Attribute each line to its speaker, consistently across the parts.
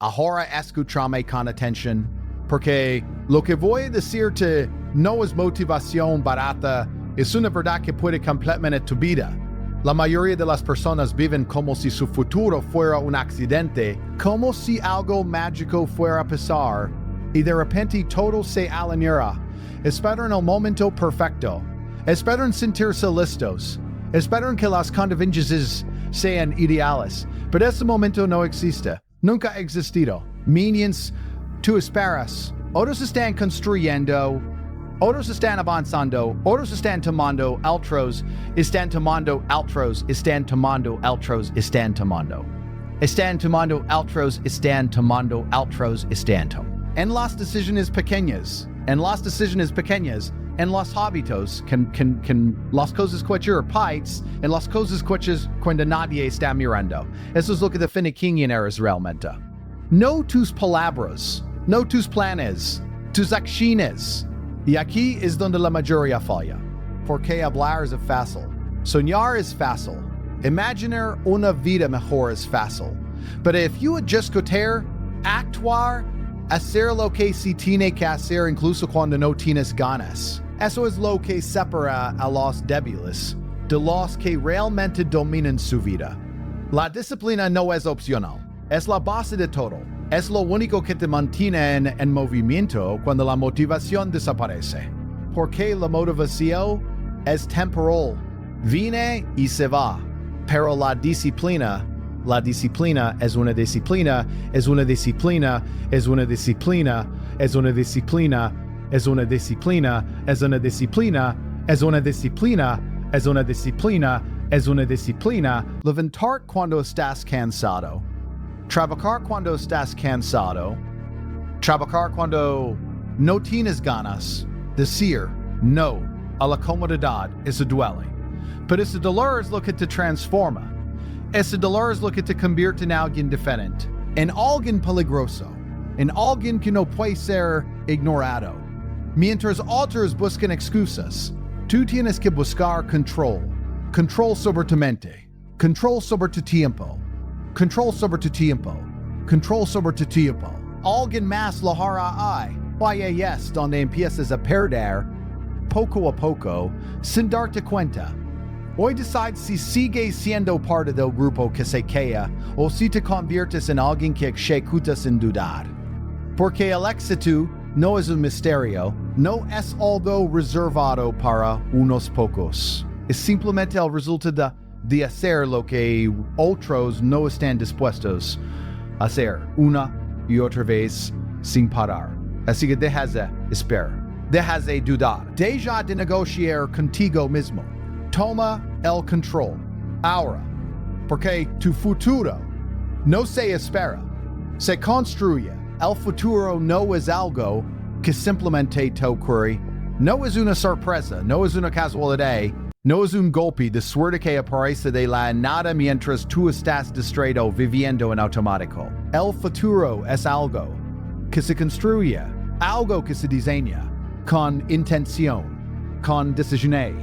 Speaker 1: ahora escúchame con atención, porque lo que voy a decirte no es motivación barata, es una verdad que puede completar tu vida. La mayoría de las personas viven como si su futuro fuera un accidente, como si algo mágico fuera a pasar, y de repente todo se alineará. Esperan el momento perfecto. Esperan sentirse listos. Esperan que las contingencias sean ideales. Pero ese momento no existe. Nunca ha existido. Minions, tú esperas. Otros están construyendo. Otros están avanzando. Otros están tomando. Otros están tomando. Otros están tomando. Otros están tomando. Están tomando. Otros están tomando. Otros están tomando. En las decisiones pequeñas. En las decisiones pequeñas. En los hábitos. Las cosas que pides. En las cosas que cuando nadie está mirando. Eso es lo que define quién eres realmente. No tus palabras. No tus planes. Tus acciones. Y aquí es donde la mayoría falla. Porque hablar es fácil. Soñar es fácil. Imaginar una vida mejor es fácil. Pero if you just querer actuar, hacer lo que se tiene que hacer incluso cuando no tienes ganas. Eso es lo que separa a los débiles de los que realmente dominan su vida. La disciplina no es opcional. Es la base de todo. Es lo único que te mantiene en movimiento cuando la motivación desaparece. Porque la motivación es temporal. Viene y se va. Pero la disciplina es una disciplina, es una disciplina, es una disciplina, es una disciplina, es una disciplina, es una disciplina, es una disciplina, es una disciplina, es una disciplina. Levantar cuando estás cansado. Trabajar cuando estás cansado. Trabajar cuando no tienes ganas. Decir no a la comodidad. Eso duele. Pero ese dolor es lo que te transforma. Ese dolor es lo que te convierte en alguien diferente. En alguien peligroso. En alguien que no puede ser ignorado. Mientras otros buscan excusas, tú tienes que buscar control. Control sobre tu mente. Control sobre tu tiempo. Control sobre tu tiempo. Control sobre tu tiempo. Alguien más lo hará ahí. Vaya es donde empiezas a perder, poco a poco, sin darte cuenta. Hoy decides si sigues siendo parte del grupo que se queda o si te conviertes en alguien que ejecuta sin dudar. Porque el éxito no es un misterio, no es algo reservado para unos pocos. Es simplemente el resultado de hacer lo que otros no están dispuestos a hacer una y otra vez sin parar. Así que dejas de esperar, dejas de dudar, deja de negociar contigo mismo. Toma el control ahora, porque tu futuro no se espera, se construye. El futuro no es algo que simplemente te ocurre, no es una sorpresa, no es una casualidad. No es un golpe de suerte que aparece de la nada mientras tú estás distraído viviendo en automático. El futuro es algo que se construye, algo que se diseña, con intención, con decisiones,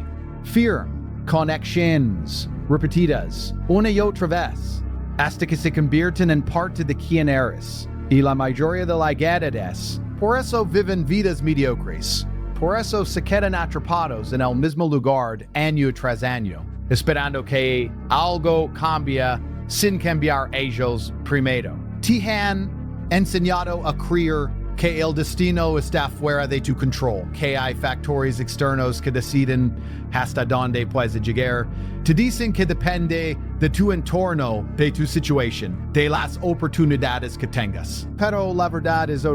Speaker 1: firme, con acciones repetidas, una y otra vez, hasta que se convierten en parte de quien eres. Y la mayoría de la ganadores, por eso viven vidas mediocres. Por eso se quedan atrapados en el mismo lugar año tras año, esperando que algo cambie sin cambiar ellos primero. Te han enseñado a creer que el destino está fuera de tu control, que hay factores externos que deciden hasta dónde puedes llegar. Te dicen que depende de tu entorno, de tu situación, de las oportunidades que tengas. Pero la verdad es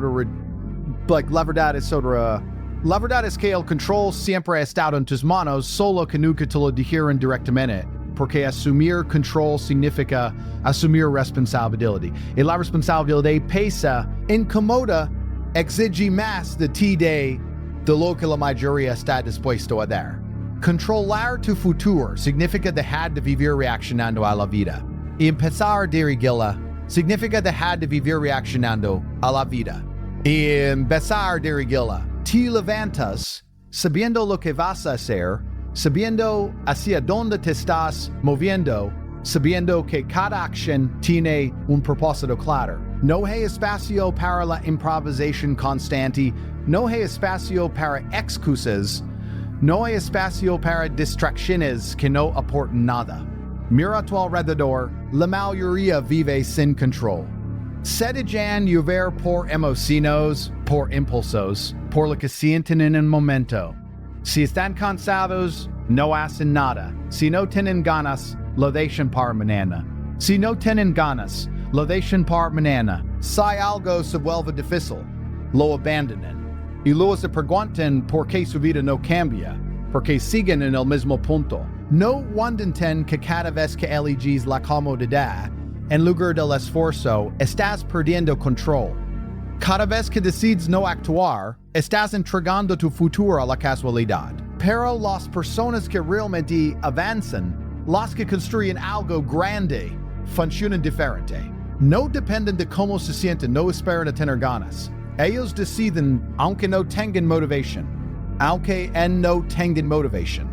Speaker 1: La verdad es que el control siempre ha estado en tus manos, solo que nunca te lo dijeron directamente, porque asumir control significa asumir responsabilidad. Y la responsabilidad pesa, incomoda, exige más de ti de lo que la mayoría está dispuesto a dar. Controlar tu futuro significa dejar de vivir reaccionando a la vida. Y empezar a dirigirla significa dejar de vivir reaccionando a la vida. Y empezar a dirigirla. Te levantas sabiendo lo que vas a hacer, sabiendo hacia dónde te estás moviendo, sabiendo que cada acción tiene un propósito claro. No hay espacio para la improvisación constante. No hay espacio para excusas. No hay espacio para distracciones que no aportan nada. Mira a tu alrededor, la mayoría vive sin control. Se dejan llevar por emociones, por impulsos, por lo que sienten en el momento. Si están cansados, no hacen nada. Si no tienen ganas, lo dejan para mañana. Si no tienen ganas, lo dejan para mañana. Si algo se vuelve difícil, lo abandonan. Y luego se preguntan por qué su vida no cambia, porque siguen en el mismo punto. No wondenten que cada vez que eliges la comodidad, en lugar del esfuerzo, estás perdiendo control. Cada vez que decides no actuar, estás entregando tu futuro a la casualidad. Pero las personas que realmente avanzan, las que construyen algo grande, funcionan diferente. No dependen de cómo se sienten, no esperan a tener ganas. Ellos deciden aunque no tengan motivación. Aunque no tengan motivación.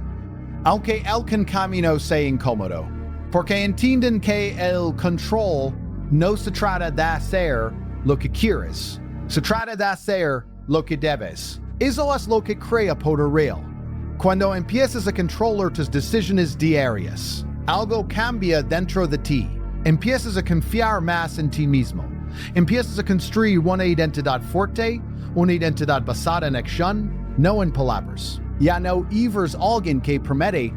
Speaker 1: Aunque el camino sea incómodo. Porque entienden que el control no se trata de hacer lo que quieres. Se trata de hacer lo que debes. Eso es lo que crea poder real. Cuando empiezas a controlar tus decisiones diarias, algo cambia dentro de ti. Empiezas a confiar más en ti mismo. Empiezas a construir una identidad fuerte, una identidad basada en acción, no en palabras. Ya no eres alguien que promete,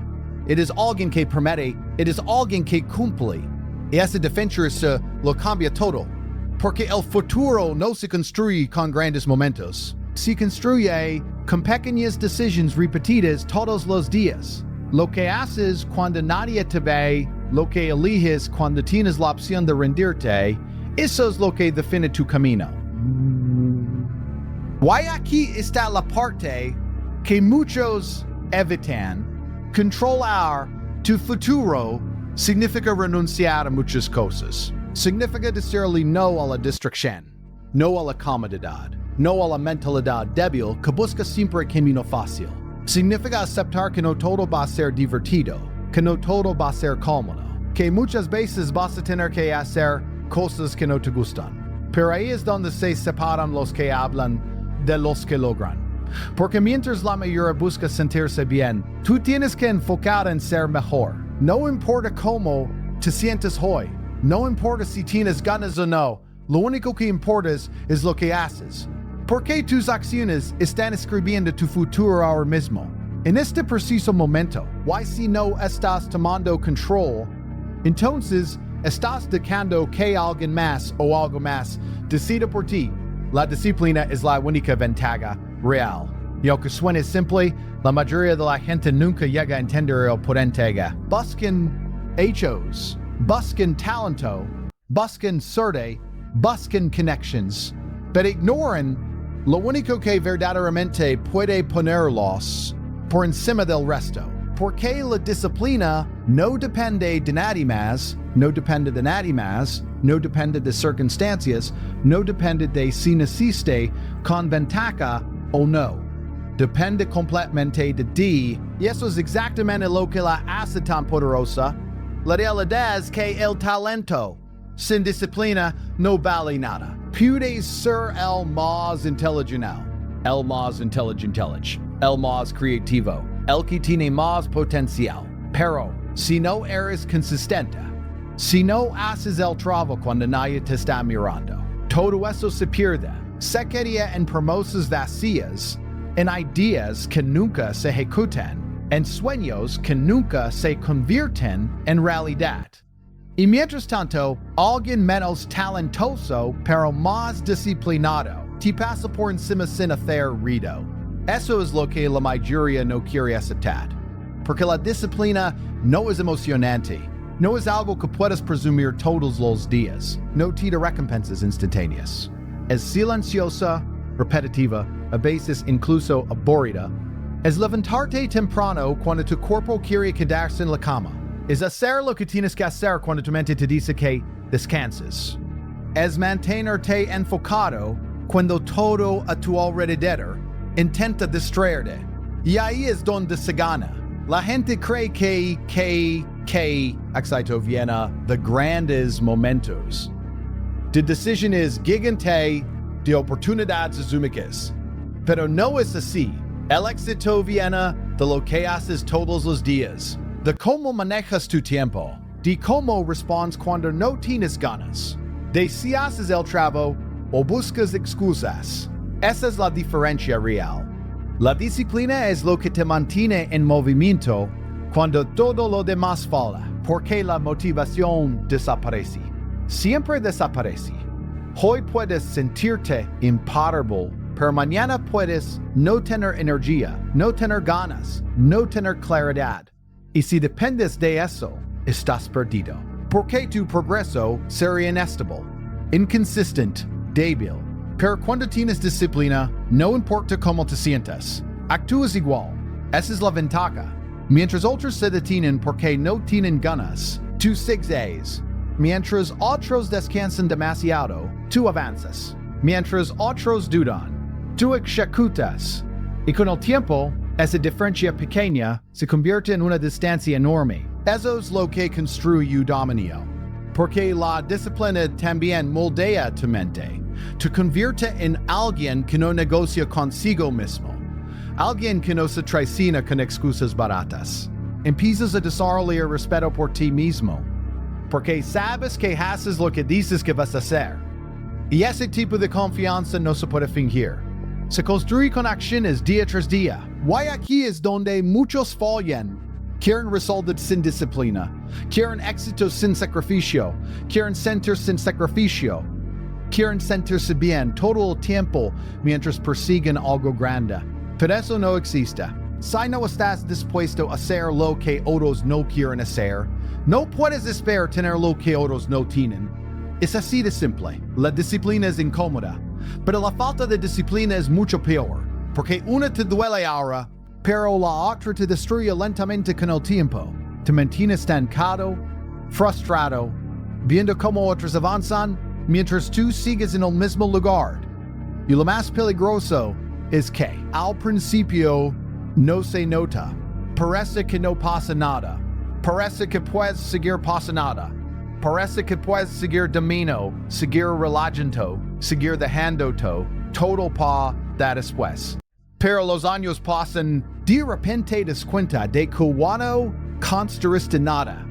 Speaker 1: it is alguien que promete, it is alguien que cumple. Y esa defensa lo cambia todo. Porque el futuro no se construye con grandes momentos. Se construye con pequeñas decisiones repetidas todos los días. Lo que haces cuando nadie te ve, lo que eliges cuando tienes la opción de rendirte, eso es lo que define tu camino. Y aquí está la parte que muchos evitan. Controlar tu futuro significa renunciar a muchas cosas. Significa decirle no a la distracción, no a la comodidad, no a la mentalidad débil que busca siempre el camino fácil. Significa aceptar que no todo va a ser divertido, que no todo va a ser cómodo, que muchas veces vas a tener que hacer cosas que no te gustan. Pero ahí es donde se separan los que hablan de los que logran. Porque mientras la mayoría busca sentirse bien, tú tienes que enfocar en ser mejor. No importa cómo te sientes hoy. No importa si tienes ganas o no. Lo único que importa es lo que haces. Porque tus acciones están escribiendo tu futuro ahora mismo. En este preciso momento, y si no estás tomando control, entonces estás dejando que alguien más o algo más decida por ti. La disciplina es la única ventaja real. Y aunque suene simple, la mayoría de la gente nunca llega a entender el potencia. Busquen hechos, busquen talento, busquen suerte, busquen connections, pero ignoren lo único que verdaderamente puede ponerlos por encima del resto. Porque la disciplina no depende de nadie más, no depende de nadie más, no depende de circunstancias, no depende de si naciste con ventaja o no. Depende completamente de ti, y eso es exactamente lo que la hace tan poderosa. La realidad es que el talento sin disciplina no vale nada. Puedes ser el más inteligente, el más inteligente, el más creativo, el que tiene más potencial. Pero si no eres consistente, si no haces el trabajo cuando nadie te está mirando, todo eso se pierde. Se queda en promesas vacías, en ideas que nunca se ejecutan, en sueños que nunca se convierten en realidad. Y mientras tanto, alguien menos talentoso pero más disciplinado te pasa por encima sin hacer ruido. Eso es lo que la mayoría no quiere aceptar. Porque la disciplina no es emocionante. No es algo que puedas presumir todos los días. No te da recompensas instantáneas. Es silenciosa, repetitiva, a veces incluso aburrida. Es levantarte temprano cuando tu cuerpo quiere quedarse en la cama. Es hacer lo que tienes que hacer cuando tu mente te dice que descanses. Es mantenerte enfocado cuando todo a tu alrededor intenta distraerte. Y ahí es donde se gana. La gente cree que éxito viene de grandes momentos. The decision es gigante de oportunidades únicas. Pero no es así. El éxito viene de lo que haces todos los días, de cómo manejas tu tiempo, de cómo respondes cuando no tienes ganas, de si haces el trabajo o buscas excusas. Esa es la diferencia real. La disciplina es lo que te mantiene en movimiento cuando todo lo demás falla, porque la motivación desaparece. Siempre desaparece. Hoy puedes sentirte imparable, pero mañana puedes no tener energía, no tener ganas, no tener claridad. Y si dependes de eso, estás perdido. Porque tu progreso será inestable, inconsistente, débil. Pero cuando tienes disciplina, no importa cómo te sientas, actúas igual. Esa es la ventaja. Mientras otros se detienen porque no tienen ganas, tú sigues. Mientras otros descansan demasiado, tú avanzas. Mientras otros dudan, tú ejecutas. Y con el tiempo, esa diferencia pequeña se convierte en una distancia enorme. Eso es lo que construye dominio. Porque la disciplina también moldea tu mente. Te convierte en alguien que no negocia consigo mismo. Alguien que no se traiciona con excusas baratas. Empiezas a desarrollar respeto por ti mismo. Porque sabes que haces lo que dices que vas a hacer. Y ese tipo de confianza no se puede fingir. Se construye con acciones día tras día. Y aquí es donde muchos fallan. Quieren resultados sin disciplina. Quieren éxito sin sacrificio. Quieren sentirse sin sacrificio. Quieren sentirse bien todo el tiempo mientras persiguen algo grande. Pero eso no existe. Si no estás dispuesto a hacer lo que otros no quieren hacer, no puedes esperar tener lo que otros no tienen. Es así de simple. La disciplina es incómoda, pero la falta de disciplina es mucho peor, porque una te duele ahora, pero la otra te destruye lentamente con el tiempo. Te mantiene estancado, frustrado, viendo cómo otros avanzan, mientras tú sigues en el mismo lugar. Y lo más peligroso es que, al principio, no se nota. Parece que no pasa nada. Parece que puedes seguir pasando nada. Parece que puedes seguir dominando, seguir relajando, seguir dejando todo para dar después. Pero los años pasan, de repente das cuenta de que no construiste nada.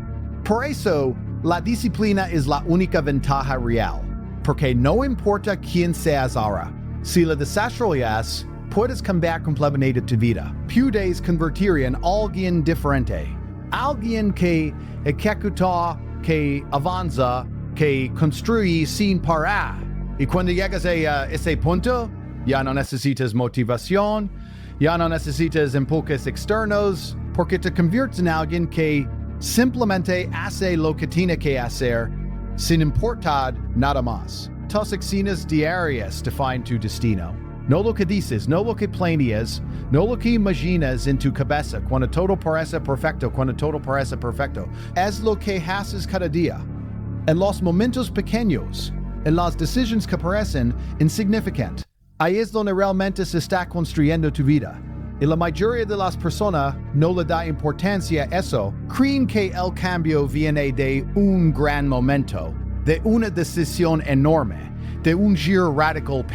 Speaker 1: Por eso, la disciplina es la única ventaja real. Porque no importa quién seas ahora, si la desarrollas, puedes cambiar completamente tu vida. Puedes convertir en alguien diferente. Alguien que ejecuta, que avanza, que construye sin parar. Y cuando llegas a ese punto, ya no necesitas motivación, ya no necesitas enfoques externos, porque te conviertes en alguien que simplemente hace lo que tiene que hacer, sin importar nada más. Tus acciones diarias definen tu destino. No lo que dices, no lo que planeas, no lo que imaginas en tu cabeza cuando todo parece perfecto, cuando todo parece perfecto. Es lo que haces cada día. En los momentos pequeños, en las decisiones que parecen insignificantes. Ahí es donde realmente se está construyendo tu vida. Y la mayoría de las personas no le da importancia a eso. Creen que el cambio viene de un gran momento, de una decisión enorme, de un giro radical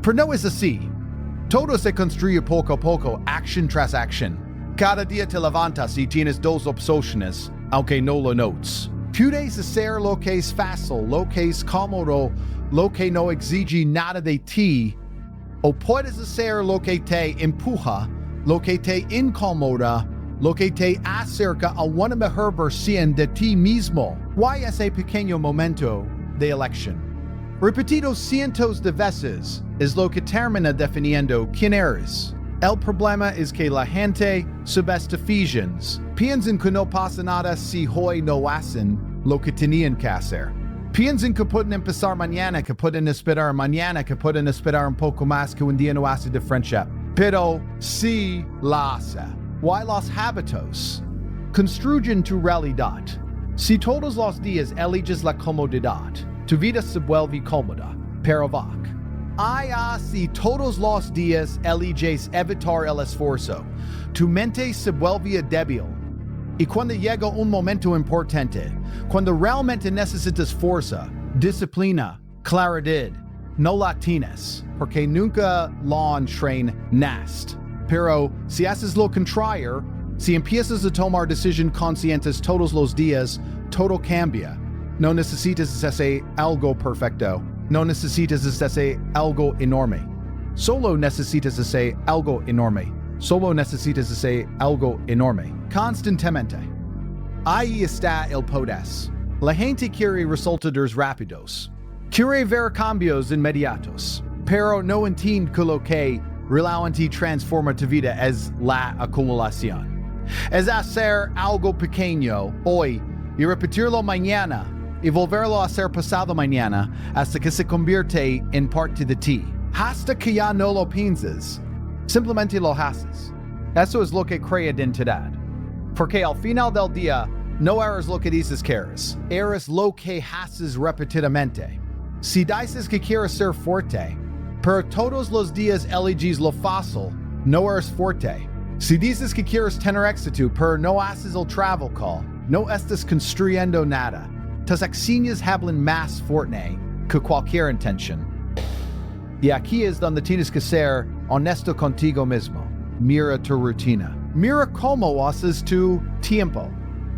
Speaker 1: pero no es así. Todo se construye poco a poco, acción tras acción. Cada día te levantas y tienes dos opciones, aunque no lo notes. Puedes hacer lo que es fácil, lo que es cómodo, lo que no exige nada de ti, o puedes hacer lo que te empuja, lo que te incomoda, lo que te acerca a una mejor versión de ti mismo. ¿Cuál es ese pequeño momento de elección? Repetido cientos de veces es lo que termina definiendo quién eres. El problema es que la gente subestima. Piensan que no pasa nada si hoy no hacen lo que tenían que hacer. Piensan que pueden empezar mañana, que pueden esperar mañana, que pueden esperar un poco más, que un día no hace diferencia. Pero sí la hace. ¿Cuáles los hábitos? Construyen tu realidad. Si todos los días eliges la comodidad, tu vida se vuelve cómoda, pero vaca. Si todos los días eliges evitar el esfuerzo, tu mente se vuelve débil. Y cuando llega un momento importante, cuando realmente necesitas fuerza, disciplina, claridad, no la tienes, porque nunca lo entrenaste. Pero si haces lo contrario, si empiezas a tomar decisiones conscientes todos los días, todo cambia. No necesitas hacer algo perfecto. No necesitas hacer algo enorme. Solo necesitas hacer algo enorme. Solo necesitas hacer algo enorme. Constantemente. Ahí está el poderoso. La gente quiere resultados rápidos. Quiere ver cambios inmediatos. Pero no entiende que lo que realmente transforma tu vida es la acumulación. Es hacer algo pequeño hoy y repetirlo mañana y volverlo a hacer pasado mañana hasta que se convierte en parte de ti. Hasta que ya no lo piensas, simplemente lo haces. Eso es lo que crea identidad. Porque al final del día, no eres lo que dices que eres lo que haces repetidamente. Si dices que quieres ser fuerte, pero todos los días eliges lo fácil, no eres fuerte. Si dices que quieres tener éxito, pero no haces el trabajo, no estás construyendo nada. Tus acciones hablan más fuerte que cualquier intención. Y aquí es donde tienes que ser honesto contigo mismo. Mira tu rutina. Mira cómo haces tu tiempo.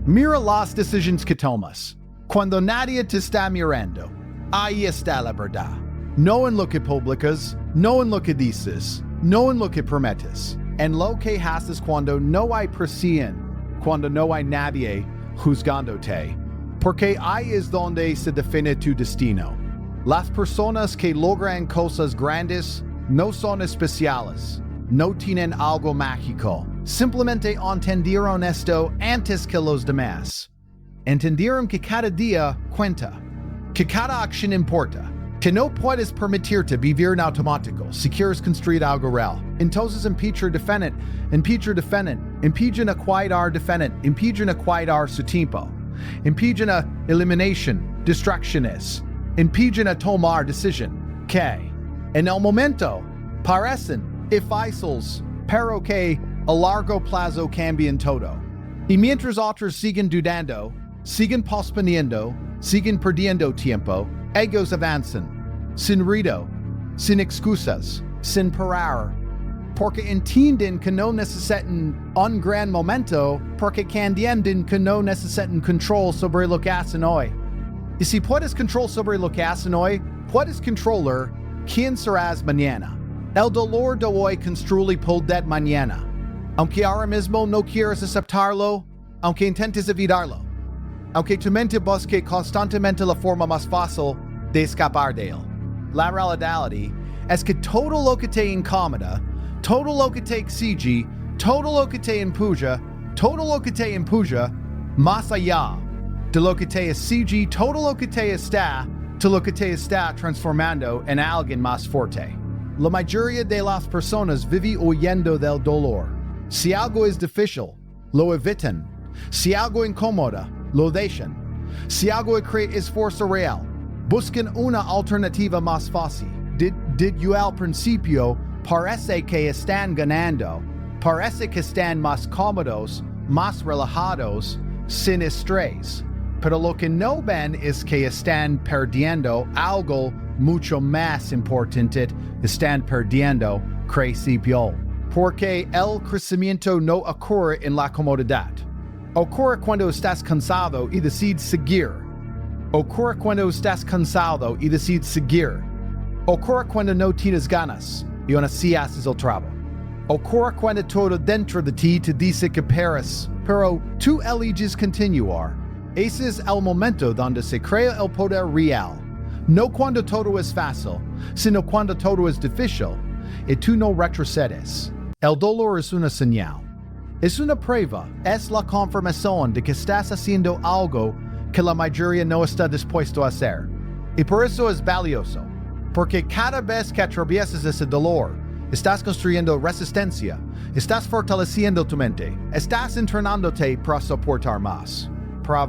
Speaker 1: Mira las decisiones que tomas. Cuando nadie te está mirando, ahí está la verdad. No en lo que publicas, no en lo que dices, no en lo que prometes. En lo que haces cuando no hay presión, cuando no hay nadie juzgándote. Porque ahí es donde se define tu destino. Las personas que logran cosas grandes no son especiales, no tienen algo mágico. Simplemente entendieron esto antes que los demás. Entendieron que cada día cuenta, que cada acción importa, que no puedes permitirte vivir en automático si quieres construir algo real. Entonces impiden a cuidar su tiempo, impiden a eliminación, distracciones, impiden a tomar decisión que, en el momento, parecen difíciles, pero que a largo plazo cambian todo. Y mientras otros siguen dudando, siguen posponiendo, siguen perdiendo tiempo, ellos avanzan, sin ruido, sin excusas, sin parar, porque entienden que no necesitan un gran momento, porque entienden que no necesitan control sobre lo que hacen hoy. Y si puedes control sobre lo que hacen hoy, puedes controlar quién serás mañana. El dolor de hoy construye poder mañana. Aunque ahora mismo no quieras aceptarlo, aunque intentes evitarlo, aunque tu mente busque constantemente la forma más fácil de escapar de él. La realidad es que todo lo que te incomoda, todo lo que te exige, todo lo que te empuja, más allá de lo que te exige, todo lo que te está transformando en alguien más fuerte. La mayoría de las personas vive huyendo del dolor. Si algo es difícil, lo evitan. Si algo incomoda, lo dejan. Si algo crea esfuerzo real, busquen una alternativa más fácil. Yo al principio parece que están ganando, parece que están más cómodos, más relajados, sin estrés. Pero lo que no ven es que están perdiendo algo mucho más importante, están perdiendo crecimiento. Porque el crecimiento no ocurre en la comodidad. Ocurre cuando estás cansado y decides seguir. Ocurre cuando estás cansado y decides seguir. Ocurre cuando no tienes ganas y aún así haces el trabajo. Ocurre cuando todo dentro de ti te dice que pares, pero tú eliges continuar. Ese es el momento donde se crea el poder real. No cuando todo es fácil, sino cuando todo es difícil y tú no retrocedes. El dolor es una señal. Es una prueba, es la confirmación de que estás haciendo algo que la mayoría no está dispuesto a hacer. Y por eso es valioso, porque cada vez que atraviesas ese dolor, estás construyendo resistencia, estás fortaleciendo tu mente, estás entrenándote para soportar más, para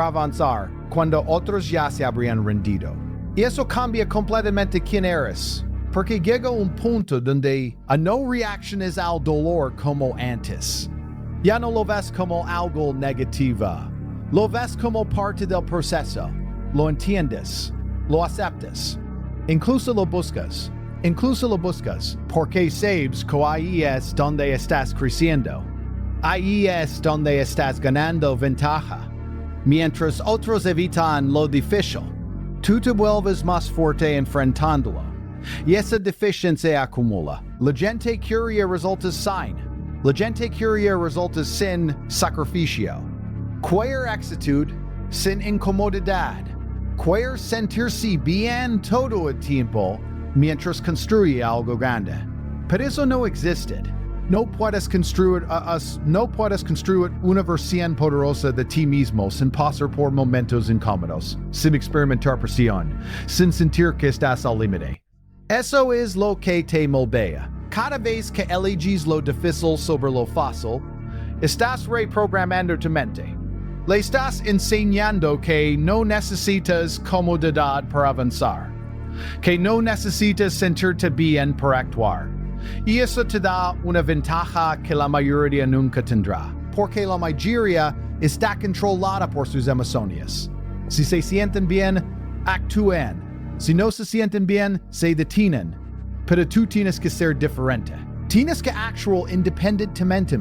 Speaker 1: avanzar cuando otros ya se habrían rendido. Y eso cambia completamente quién eres. Porque llega un punto donde no reacciones al dolor como antes. Ya no lo ves como algo negativo. Lo ves como parte del proceso. lo entiendes, lo aceptas, incluso lo buscas, porque sabes que ahí es donde estás creciendo. Ahí es donde estás ganando ventaja. Mientras otros evitan lo difícil, tú te vuelves más fuerte enfrentándolo. Y esa deficiencia acumula. La gente quiere resultados sin. La gente quiere resultados sin sacrificio. Quiere éxito sin incomodidad. Quiere sentirse bien todo el tiempo mientras construye algo grande. Pero eso no existe. No puedes construir una versión poderosa de ti mismo sin pasar por momentos incómodos, sin experimentar presión, sin sentir que estás al límite. Eso es lo que te moldea. Cada vez que eliges lo difícil sobre lo fácil, estás reprogramando tu mente. Le estás enseñando que no necesitas comodidad para avanzar, que no necesitas sentirte bien para actuar. Y eso te da una ventaja que la mayoría nunca tendrá, porque la mayoría está controlada por sus emociones. Si se sienten bien, actúen. Si no se sienten bien, se detienen. Pero tú tienes que ser diferente. Tienes que actuar independientemente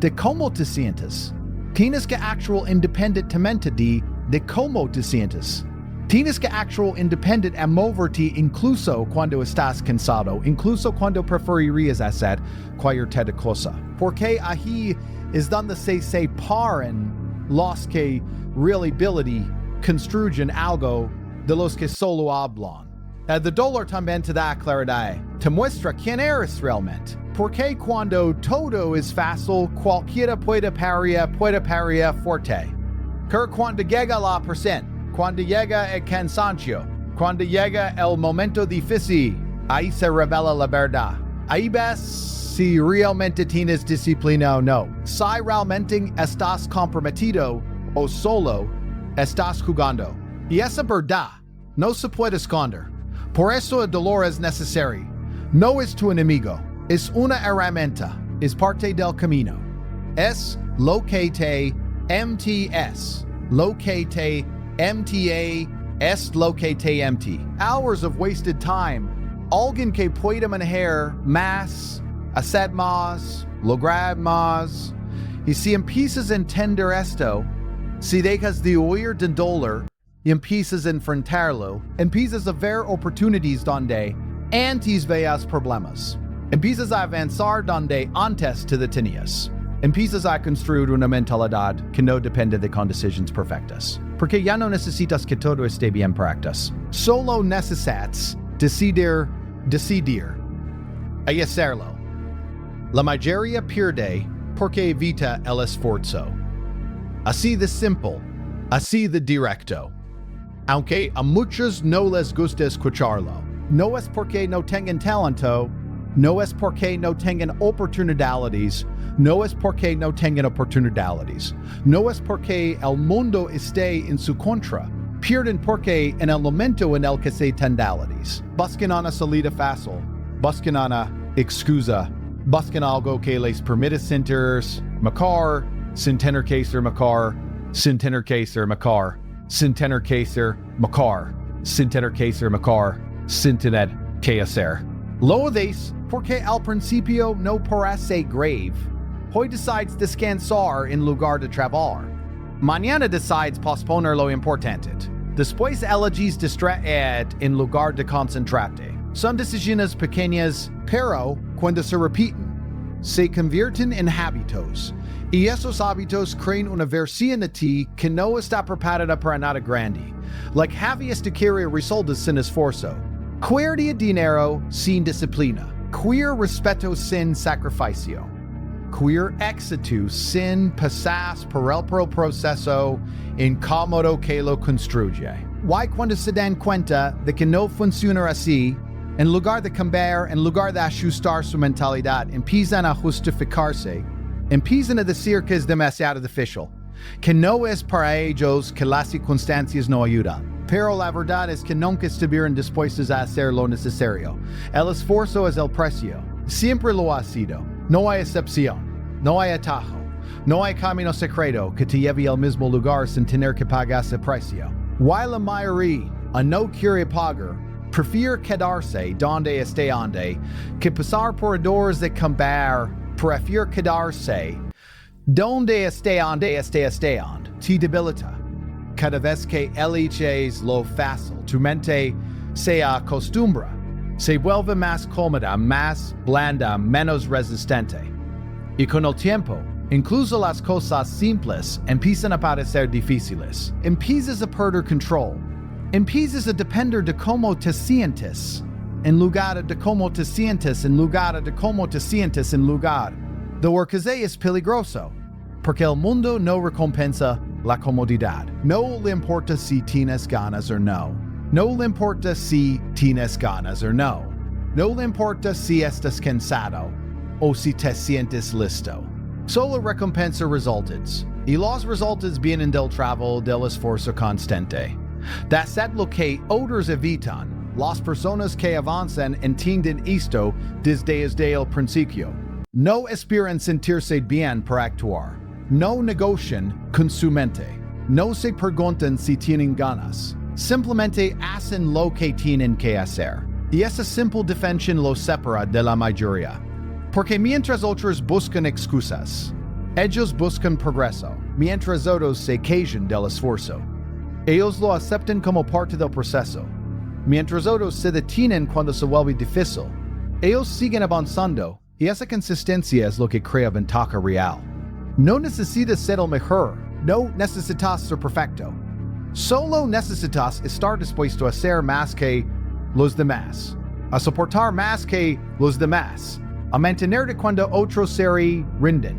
Speaker 1: de cómo te sientes. Tienes que actuar independientemente de cómo te sientes. Tienes que actuar independiente a moverte incluso cuando estás cansado, incluso cuando preferirías hacer cualquier cosa. Porque ahí es donde se separan los que realmente construyen algo de los que solo hablan. El dolor también te da claridad, te muestra quién eres realmente. Porque cuando todo es fácil, cualquiera puede parir fuerte. Pero cuando llega la presión, cuando llega el cansancio, cuando llega el momento difícil, ahí se revela la verdad. Ahí ves si realmente tienes disciplina o no. Si realmente estás comprometido o solo estás jugando. Y esa verdad no se puede esconder. Por eso el dolor es necesario. No es tu enemigo. Es una herramienta. Es parte del camino. Es lo que te empties. Lo que te MTA es lo que te empty. Hours of wasted time. Alguien que pueda manejar más, hacer más, lograr más. Y si empiezas a entender esto, si dejas de huir del dolor y empiezas a enfrentarlo, empiezas a ver oportunidades donde antes veas problemas. Empiezas a avanzar donde antes te detenías. Empiezas a construir una mentalidad que no depende de condiciones perfectas. Porque ya no necesitas que todo esté bien para ti. Solo necesitas decidir y hacerlo. La mayoría pierde porque evita el esfuerzo. Así de simple, así de directo. Aunque a muchos no les gusta escucharlo. No es porque no tengan talento, no es porque no tengan oportunidades, no es porque no tengan oportunidades, no es porque el mundo esté en su contra. Pierden porque en el momento en el que se tendalidades. Buscan una salida fácil, buscan una excusa, buscan algo que les permita sentirse mejor, sin tener que ser mejor, sin tener que ser mejor, sin tener que ser mejor, sin tener que ser mejor, sin tener que hacer. Lo des porque al principio no parece grave. Hoy decides descansar en lugar de trabajar. Mañana decides posponer lo importante. Después eliges distraer en lugar de concentrarte. Son decisiones pequeñas, pero cuando se repiten, se convierten en hábitos. Y esos hábitos crean una versión de ti que no está preparada para nada grande. Like habías de querer resultados sin esfuerzo. Querer dinero sin disciplina. Querer respeto sin sacrificio. Querer éxito sin pasar por el proceso incómodo que lo construye. Y cuando se dan cuenta de que no funciona así, en lugar de cambiar, en lugar de ajustar su mentalidad, empiezan a justificarse, empiezan a decir que es demasiado difícil, que no es para ellos, que las circunstancias no ayudan. Pero la verdad es que nunca estuvieron dispuestos a hacer lo necesario. El esfuerzo es el precio. Siempre lo ha sido. No hay excepción. No hay atajo. No hay camino secreto que te lleve al mismo lugar sin tener que pagar ese precio. While la mayoría, a no quiere pagar, prefiere quedarse donde esté ande, que pasar por errores de cambiar, prefiere quedarse donde esté ande, te debilita. Cada vez que eliges lo fácil, tu mente se acostumbra, se vuelve más cómoda, más blanda, menos resistente. Y con el tiempo, incluso las cosas simples empiezan a parecer difíciles. Empiezas a perder control. Empiezas a depender de cómo te sientes, en lugar de cómo te sientes, en lugar de cómo te sientes, en lugar. De lo que es peligroso, porque el mundo no recompensa la comodidad. No le importa si tienes ganas o no. No le importa si tienes ganas o no. No le importa si estás cansado o si te sientes listo. Solo recompensa resultados. Y los resultados vienen del trabajo, del esfuerzo constante. Das es lo que otros evitan. Las personas que avanzan entienden esto desde el principio. No esperan sentirse bien para actuar. No negocian con su mente. No se preguntan si tienen ganas. Simplemente hacen lo que tienen que hacer. Y esa simple definición los separa de la mayoría. Porque mientras otros buscan excusas, ellos buscan progreso, mientras otros se quejan del esfuerzo. Ellos lo aceptan como parte del proceso, mientras otros se detienen cuando se vuelve difícil. Ellos siguen avanzando, y esa consistencia es lo que crea ventaja real. No necesitas ser el mejor, no necesitas ser perfecto. Solo necesitas estar dispuesto a hacer más que los demás, a soportar más que los demás, a mantenerte cuando otros se rinden.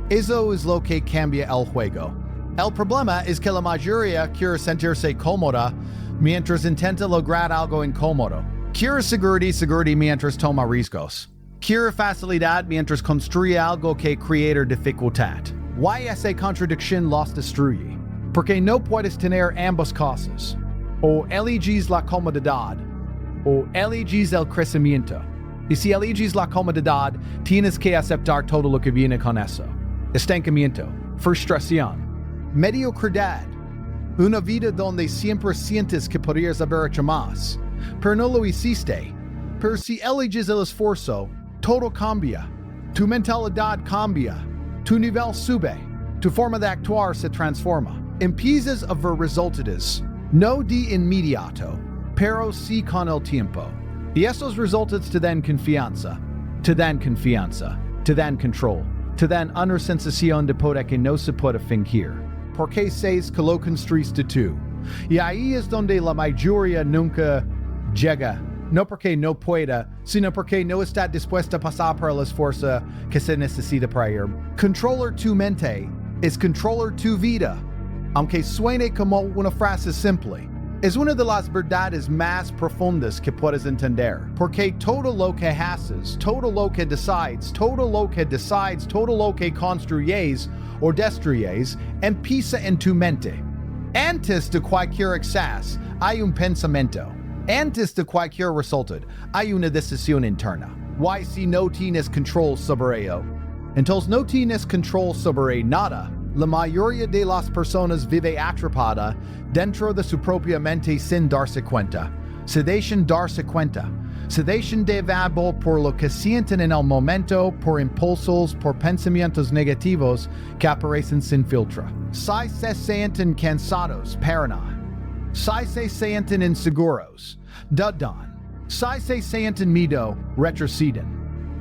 Speaker 1: Eso es lo que cambia el juego. El problema es que la mayoría quiere sentirse cómoda mientras intenta lograr algo incómodo. Quiere seguridad mientras toma riesgos. Quiere facilidad mientras construye algo que crea dificultad. Why esa contradicción los destruye? Porque no puedes tener ambas cosas. O eliges la comodidad, o eliges el crecimiento. Y si eliges la comodidad, tienes que aceptar todo lo que viene con eso. Estancamiento, frustración, mediocridad, una vida donde siempre sientes que podrías haber hecho más, pero no lo hiciste. Pero si eliges el esfuerzo, todo cambia. Tu mentalidad cambia. Tu nivel sube. Tu forma de actuar se transforma. Empiezas a ver resultados, no de inmediato, pero sí con el tiempo. Y esos resultados te dan confianza, te dan control, te dan una sensación de poder que no se puede fingir, porque sabes que lo construiste tú. Y ahí es donde la mayoría nunca llega, no porque no pueda, sino porque no está dispuesta a pasar por el esfuerzo que se necesita para ir. Controlar tu mente es controlar tu vida. Aunque suene como una frase simple, es una de las verdades más profundas que puedes entender, porque todo lo que haces, todo lo que decides, todo lo que construyes o destruyes, empieza en tu mente. Antes de cualquier excess, hay un pensamiento. Antes de cualquier resultado, hay una decisión interna. Why si no tienes control sobre ello? Entonces no tienes control sobre nada. La mayoría de las personas vive atrapada dentro de su propia mente sin darse cuenta. Se dejan darse cuenta. Se dejan llevar por lo que sienten en el momento, por impulsos, por pensamientos negativos que aparecen sin filtro. Si se sienten cansados, paran. Si se sienten inseguros, dudan. Si se sienten miedo, retroceden.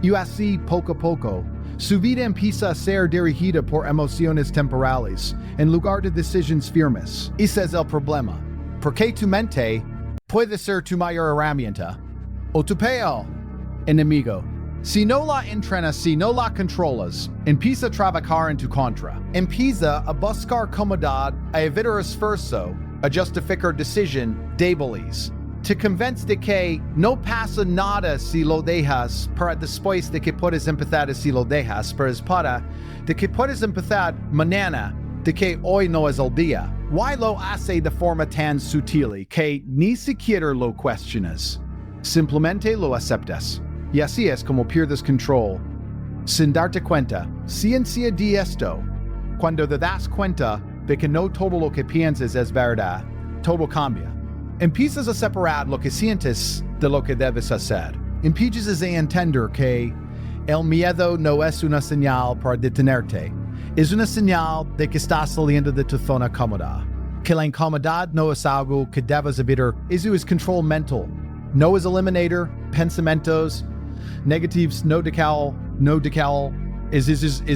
Speaker 1: Y así, poco a poco, su vida empieza a ser dirigida por emociones temporales, en lugar de decisiones firmes. Ese es el problema, porque tu mente puede ser tu mayor herramienta, o tu peor enemigo. Si no la entrenas, si no la controlas, empieza a trabajar en tu contra. Empieza a buscar comodidad, a evitar esfuerzo, a justificar decisiones débiles. Te convence de que no pasa nada si lo dejas, para después de que puedes empezar si lo dejas, pero es para de que puedes empezar mañana, de que hoy no es el día. Why lo hace de forma tan sutil que ni siquiera lo cuestionas? Simplemente lo aceptas. Y así es como pierdes control. Sin darte cuenta, ciencia de esto. Cuando te das cuenta de que no todo lo que piensas es verdad, todo cambia. Empiezas a separar lo que sientes de lo que debes hacer. Empiezas a entender que el miedo no es una señal para detenerte. Es una señal de que estás saliendo de tu zona cómoda. Que la incomodidad no es algo que debes evitar. Eso es control mental. No es eliminator, pensamientos negativos, no decal. Es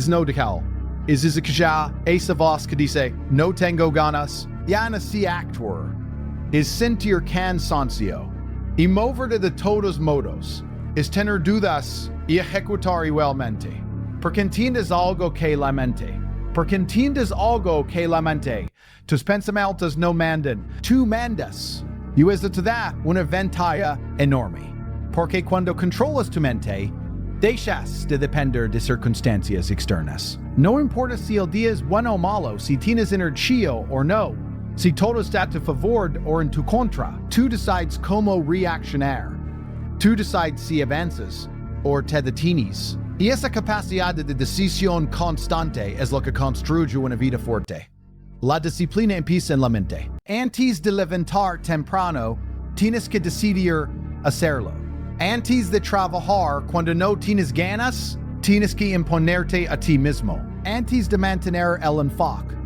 Speaker 1: no decal. Es que ya, esa voz que dice, no tengo ganas. Ya no se actuar. Es sentir cansancio. Y mover de todos modos. Es tener dudas y ejecutar igualmente. Porque entiendes algo que la mente. Porque entiendes algo que la mente. Tus pensamientos no mandan. Tú mandas. Y es de toda una ventaja enorme. Porque cuando controlas tu mente, dejas de depender de circunstancias externas. No importa si el día es bueno o malo, si tienes energía o no. Si todo está a tu favor o en tu contra, tú decides cómo reaccionar. Tú decides si avanzas o te detienes. Y esa capacidad de decisión constante es lo que construye una vida fuerte. La disciplina empieza en la mente. Antes de levantar temprano, tienes que decidir hacerlo. Antes de trabajar, cuando no tienes ganas, tienes que imponerte a ti mismo. Antes de mantener el enfoque,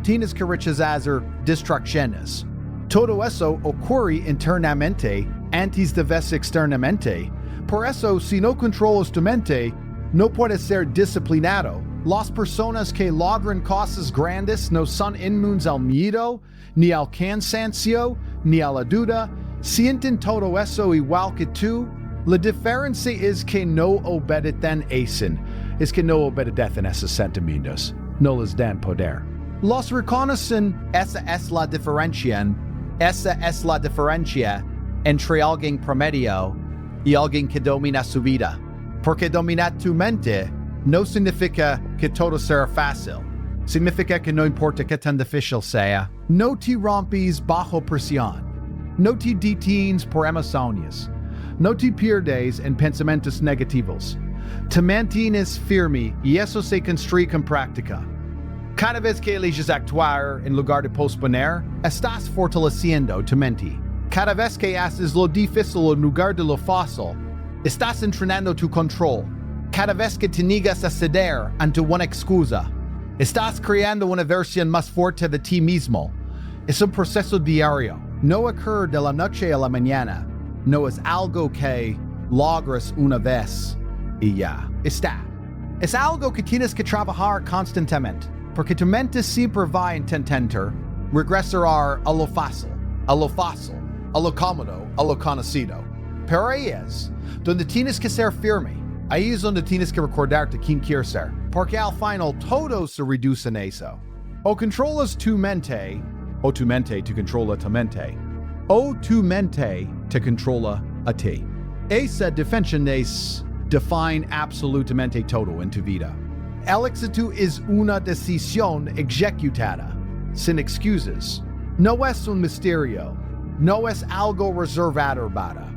Speaker 1: tienes que rechazar distracciones. Todo eso ocurre internamente antes de verse externamente. Por eso, si no controlas tu mente, no puedes ser disciplinado. Las personas que logran cosas grandes no son inmunes al miedo, ni al cansancio, ni a la duda. Sienten todo eso igual que tú. La diferencia es que no obedecen es que no obedecen esos sentimientos. No les dan poder. Los reconocen, esa es la diferencia entre alguien promedio y alguien que domina su vida. Porque dominar tu mente no significa que todo será fácil. Significa que no importa qué tan difícil sea, no te rompes bajo presión. No te detienes por emociones. No te pierdes en pensamientos negativos. Te mantienes firme y eso se construye con práctica. Cada vez que eliges actuar en lugar de posponer, estás fortaleciendo tu mente. Cada vez que haces lo difícil en lugar de lo fácil, estás entrenando tu control. Cada vez que te niegas a ceder ante una excusa, estás creando una versión más fuerte de ti mismo. Es un proceso diario. No ocurre de la noche a la mañana. No es algo que logras una vez y ya está. Es algo que tienes que trabajar constantemente, porque tu mente siempre va a intentar regresar a lo fácil, a lo cómodo, a lo conocido. Pero ahí es donde tienes que ser firme. Ahí es donde tienes que recordarte quién quieres ser. Porque al final todo se reduce en eso. O controlas tu mente, o tu mente te controla tu mente, o tu mente te controla a ti. Esa definición define absolutamente todo en tu vida. El éxito es una decisión ejecutada, sin excusas. No es un misterio. No es algo reservado para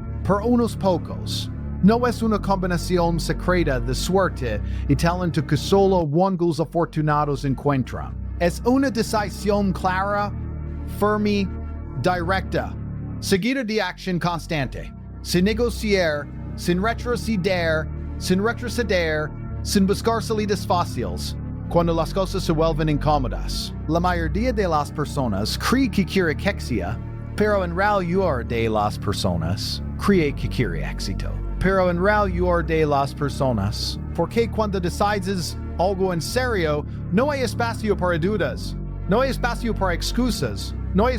Speaker 1: unos pocos. No es una combinación secreta de suerte y talento que solo algunos afortunados encuentran. Es una decisión clara, firme, directa, seguida de acción constante, sin negociar, sin retroceder, sin buscar salidas fáciles, cuando las cosas se vuelven incómodas. La mayoría de las personas cree que quiere éxito, pero en realidad de las personas cree que quiere éxito. Pero en realidad de las personas, porque cuando decides algo en serio, no hay espacio para dudas, no hay espacio para excusas, no hay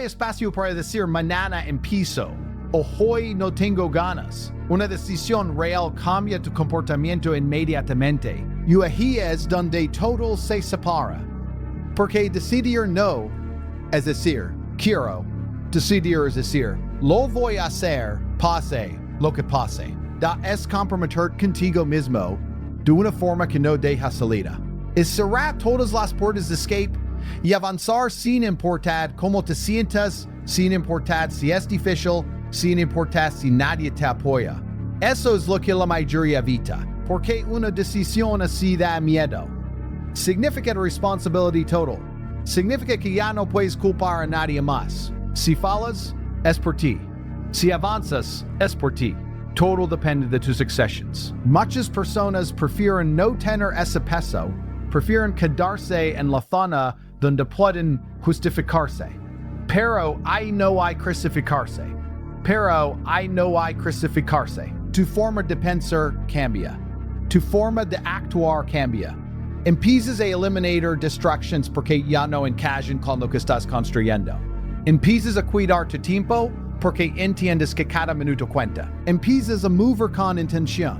Speaker 1: espacio para decir mañana empiezo, o hoy no tengo ganas. Una decisión real cambia tu comportamiento inmediatamente, y ahí es donde todo se separa. Porque decidir no es decir, quiero. Decidir es decir, lo voy a hacer, pase lo que pase. Es comprometer contigo mismo de una forma que no deja salida. Es cerrar todas las puertas de escape y avanzar sin importar cómo te sientas, sin importar si es difícil, sin importar si nadie te apoya. Eso es lo que la mayoría evita, porque una decisión así da miedo. Significa responsabilidad total. significa que ya no puedes culpar a nadie más. Si fallas, es por ti. Si avanzas, es por ti. Todo depende de tus acciones. Muchas personas prefieren no tener ese peso, prefieren quedarse en la zona donde pueden justificarse. Pero ahí no hay crucificarse. Tu forma de pensar cambia. Tu forma de actuar cambia. Empiezas a eliminar distractions porque ya no encajan con lo que estás construyendo. Empiezas a cuidar tu tiempo porque entiendes que cada minuto cuenta. Empiezas a mover con intención,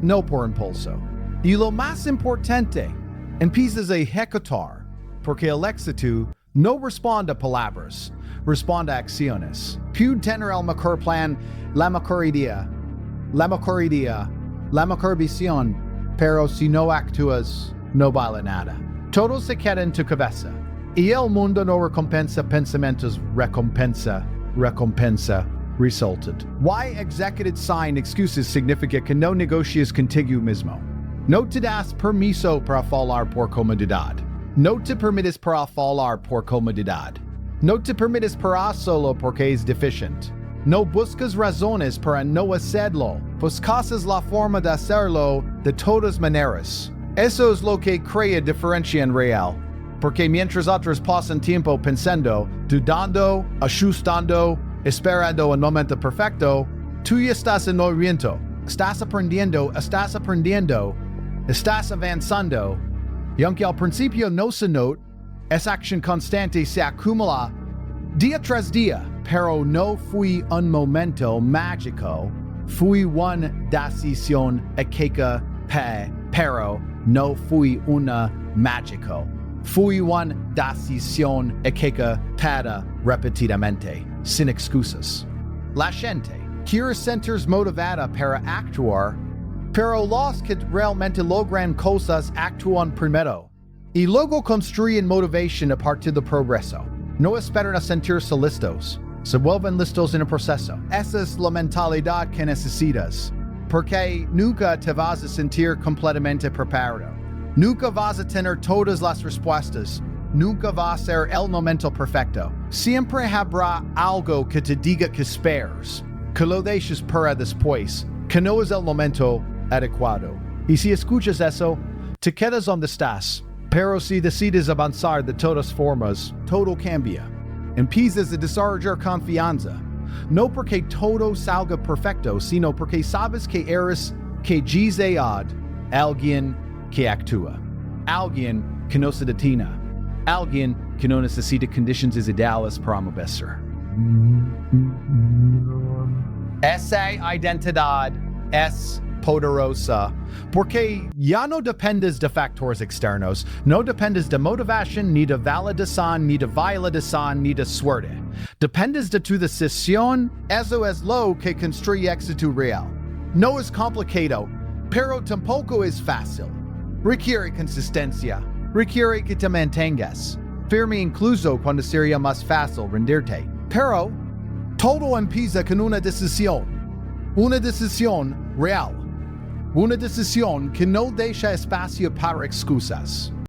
Speaker 1: no por impulso. Y lo más importante, empiezas a ejecutar porque el éxito no responde a palabras, responde a acciones. Puede tener el mejor plan, la mejor idea, la mejor visión, pero si no actúas, no vale nada. Todo se queda en tu cabeza. Y el mundo no recompensa pensamientos, recompensa resulted. Why executed sign excusas significa que no negocias contigo mismo. No te das permiso para falar por comodidad. No te permites para falar por comodidad. No te permites para solo porque es deficient. No buscas razones para no hacerlo. Buscas la forma de hacerlo de todas maneras. Eso es lo que crea diferencia en real. Porque mientras otros pasan tiempo pensando, dudando, ajustando, esperando el momento perfecto, tú ya estás en movimiento, estás aprendiendo, estás avanzando, y aunque al principio no se nota, esa acción constante se acumula día tras día, pero no fue un momento mágico, fue una decisión equívoca, pero no fue una mágico. Fue una decisión equivocada repetidamente, sin excusas. La gente quiere sentirse motivada para actuar, pero los que realmente logran cosas actúan primero y luego construyen motivación a partir del progreso. No esperan a sentirse listos, se vuelven listos en el proceso. Esa es la mentalidad que necesitas, porque nunca te vas a sentir completamente preparado. Nunca vas a tener todas las respuestas. Nunca va a ser el momento perfecto. Siempre habrá algo que te diga que esperes, que lo dejes para después, que no es el momento adecuado. Y si escuchas eso, te quedas donde estás. Pero si decides avanzar de todas formas, todo cambia. Empiezas a desarrollar confianza. No porque todo salga perfecto, sino porque sabes que eres que dice alguien que actúa. Alguien que no se detiene. Alguien que no necesita condiciones ideales para moverse. Esa identidad es poderosa porque ya no dependes de factores externos, no dependes de motivación, ni de validación, ni de validación, ni de suerte. Dependes de tu decisión, eso es lo que construye éxito real. No es complicado, pero tampoco es fácil. Requiere consistencia, requiere que te mantengas firme incluso cuando sería más fácil rendirte. Pero todo empieza con una decisión real, una decisión que no deja espacio para excusas.